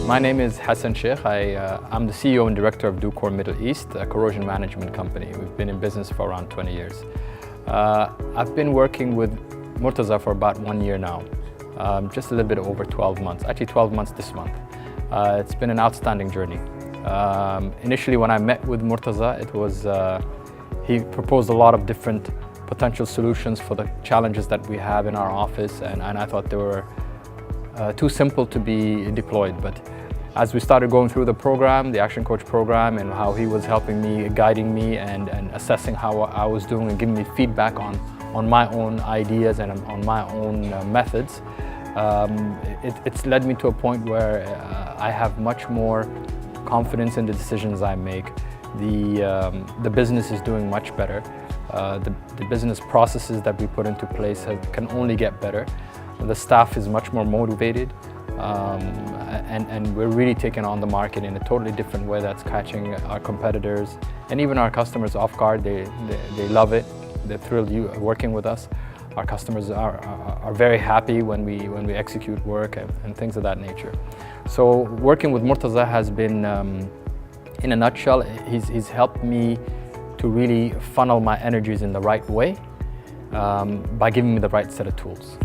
My name is Hassan Sheikh. I'm the CEO and Director of Ducorr Middle East, a corrosion management company. We've been in business for around 20 years. I've been working with Murtaza for about 1 year now, just a little bit over 12 months, actually 12 months this month. It's been an outstanding journey. Initially when I met with Murtaza, he proposed a lot of different potential solutions for the challenges that we have in our office, and I thought they were too simple to be deployed. But as we started going through the program, the Action Coach program, and how he was helping me, guiding me, and assessing how I was doing and giving me feedback on my own ideas and on my own methods, it's led me to a point where I have much more confidence in the decisions I make. The business is doing much better. The business processes that we put into place can only get better. The staff is much more motivated, and we're really taking on the market in a totally different way that's catching our competitors and even our customers off guard. They love it. They're thrilled working with us. Our customers are very happy when we execute work and things of that nature. So working with Murtaza has been, in a nutshell, he's helped me to really funnel my energies in the right way by giving me the right set of tools.